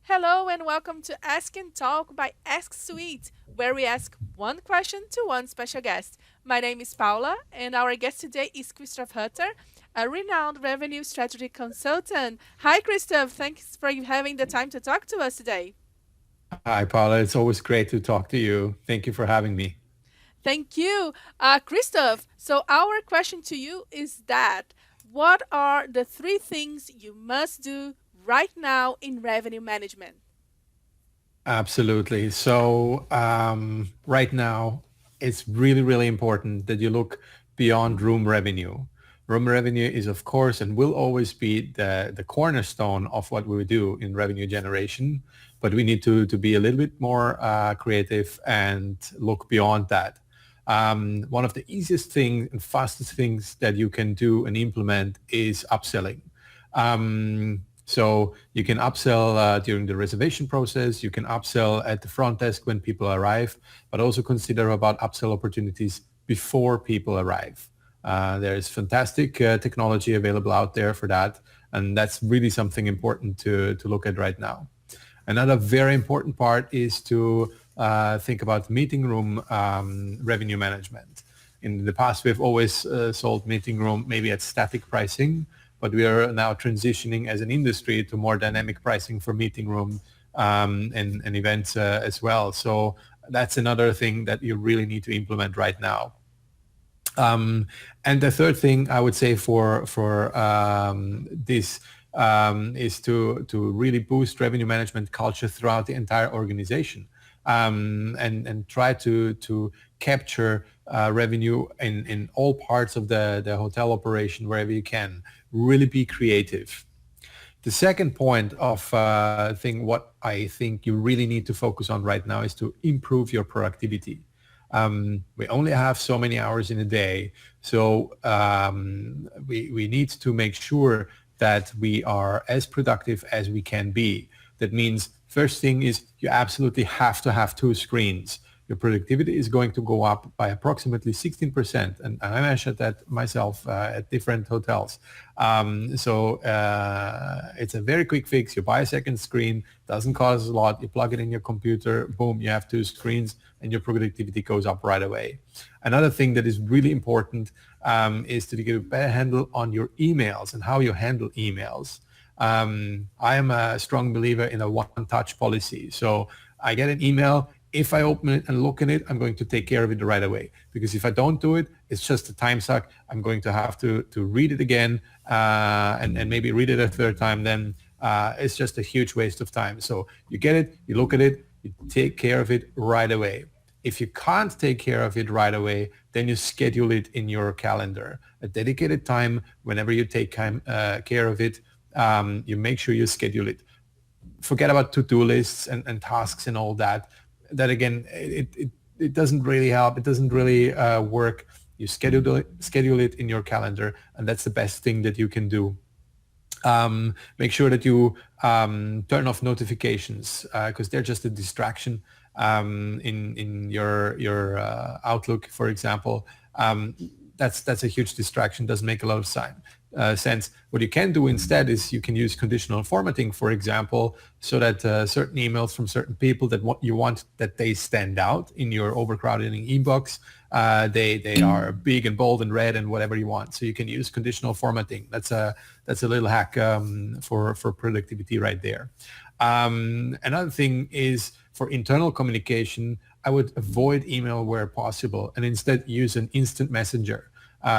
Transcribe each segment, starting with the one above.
Hello and welcome to Ask and Talk by Asksuite, where we ask one question to one special guest. My name is Paula, and our guest today is Christoph Hutter, a renowned revenue strategy consultant. Hi, Christoph. Thanks for having the time to talk to us today. Hi, Paula. It's always great to talk to you. Thank you for having me. Thank you, Christoph. So, our question to you is that what are the three things you must do right now in revenue management? Absolutely. Right now, it's really, really important that you look beyond room revenue. Room revenue is, of course, and will always be the cornerstone of what we do in revenue generation. But we need to be a little bit more creative and look beyond that. One of the easiest things and fastest things that you can do and implement is upselling. So you can upsell during the reservation process. You can upsell at the front desk when people arrive, but also consider about upsell opportunities before people arrive. There is fantastic technology available out there for that, and that's really something important to look at right now. Another very important part is to think about meeting room revenue management. In the past, we've always sold meeting room maybe at static pricing, but we are now transitioning as an industry to more dynamic pricing for meeting room and events as well. So that's another thing that you really need to implement right now. Um, and the third thing I would say for this is to really boost revenue management culture throughout the entire organization, and try to capture revenue in all parts of the hotel operation wherever you can. Really be creative. The second point of thing, what I think you really need to focus on right now is to improve your productivity. We only have so many hours in a day, so we need to make sure that we are as productive as we can be. That means first thing is you absolutely have to have two screens. Your productivity is going to go up by approximately 16%. And I measured that myself at different hotels. It's a very quick fix. You buy a second screen, doesn't cost a lot. You plug it in your computer, boom, you have two screens and your productivity goes up right away. Another thing that is really important is to get a better handle on your emails and how you handle emails. I am a strong believer in a one-touch policy. So I get an email. If I open it and look at it, I'm going to take care of it right away. Because if I don't do it, it's just a time suck. I'm going to have to read it again and maybe read it a third time. Then it's just a huge waste of time. So you get it, you look at it, you take care of it right away. If you can't take care of it right away, then you schedule it in your calendar. A dedicated time whenever you take care of it, you make sure you schedule it. Forget about to-do lists and tasks and all that. That again, it doesn't really help. It doesn't really work. You schedule it in your calendar, and that's the best thing that you can do. Make sure that you turn off notifications because they're just a distraction in your Outlook, for example. That's a huge distraction. Doesn't make a lot of sense. What you can do instead is you can use conditional formatting, for example, so that certain emails from certain people that you want that they stand out in your overcrowded inbox. They are big and bold and red and whatever you want. So you can use conditional formatting. That's a little hack for productivity right there. Another thing is for internal communication, I would avoid email where possible and instead use an instant messenger.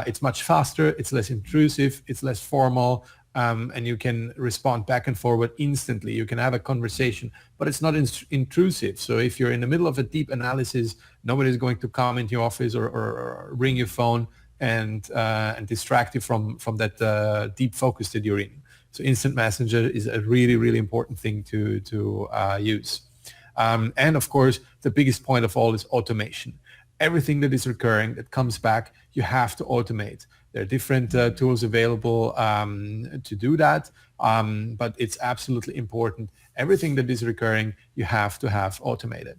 It's much faster, it's less intrusive, it's less formal, and you can respond back and forward instantly. You can have a conversation, but it's not intrusive. So if you're in the middle of a deep analysis, nobody's going to come into your office or ring your phone and distract you from that deep focus that you're in. So instant messenger is a really, really important thing to use. And of course, the biggest point of all is automation. Everything that is recurring, that comes back, you have to automate. There are different tools available to do that, but it's absolutely important. Everything that is recurring, you have to have automated.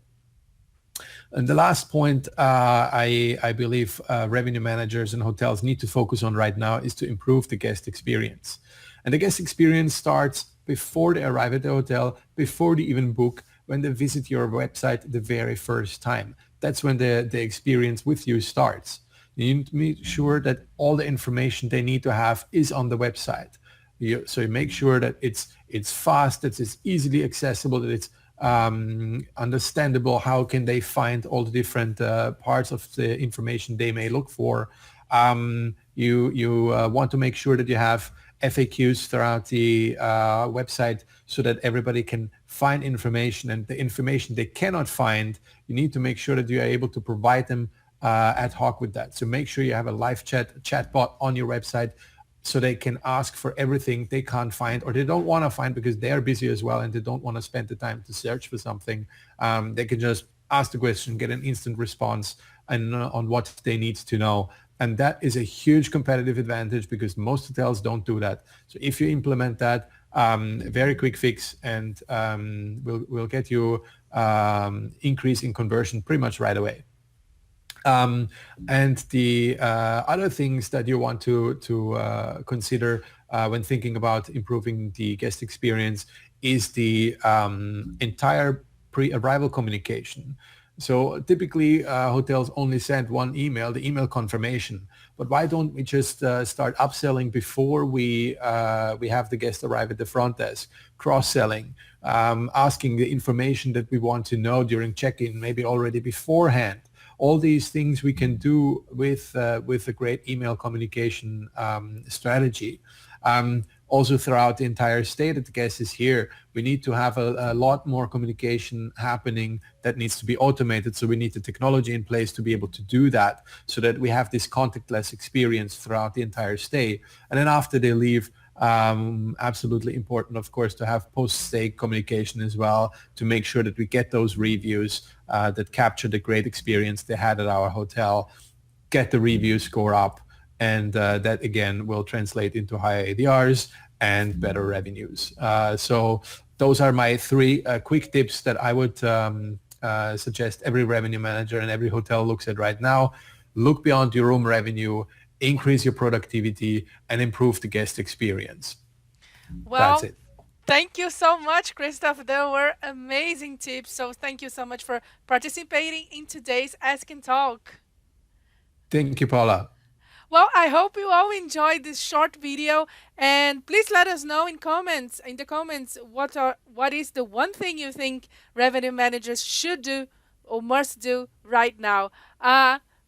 And the last point I believe revenue managers and hotels need to focus on right now is to improve the guest experience. And the guest experience starts before they arrive at the hotel, before they even book, when they visit your website the very first time. That's when the experience with you starts. You need to make sure that all the information they need to have is on the website. So you make sure that it's fast, that it's easily accessible, that it's understandable. How can they find all the different parts of the information they may look for? You want to make sure that you have FAQs throughout the website so that everybody can find information, and the information they cannot find, you need to make sure that you are able to provide them ad hoc with that. So make sure you have a live chatbot on your website so they can ask for everything they can't find or they don't want to find because they're busy as well and they don't want to spend the time to search for something. They can just ask the question, get an instant response and on what they need to know. And that is a huge competitive advantage because most hotels don't do that. So if you implement that, very quick fix, and will get you increase in conversion pretty much right away. And the other things that you want to consider when thinking about improving the guest experience is the entire pre-arrival communication. So typically hotels only send one email, the email confirmation. But why don't we just start upselling before we have the guest arrive at the front desk? Cross-selling, asking the information that we want to know during check-in, maybe already beforehand. All these things we can do with a great email communication strategy. Also throughout the entire stay that the guest is here, we need to have a lot more communication happening that needs to be automated. So we need the technology in place to be able to do that so that we have this contactless experience throughout the entire stay. And then after they leave, absolutely important, of course, to have post-stay communication as well to make sure that we get those reviews that capture the great experience they had at our hotel, get the review score up, and that again will translate into higher ADRs and better revenues. So those are my three quick tips that I would suggest every revenue manager and every hotel looks at right now. Look beyond your room revenue, increase your productivity, and improve the guest experience. That's Well, it. thank you so much, Christoph. There were amazing tips. So thank you so much for participating in today's Ask and Talk. Thank you, Paula. Well, I hope you all enjoyed this short video, and please let us know in the comments what is the one thing you think revenue managers should do or must do right now.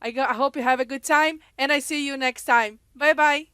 I hope you have a good time, and I see you next time. Bye bye.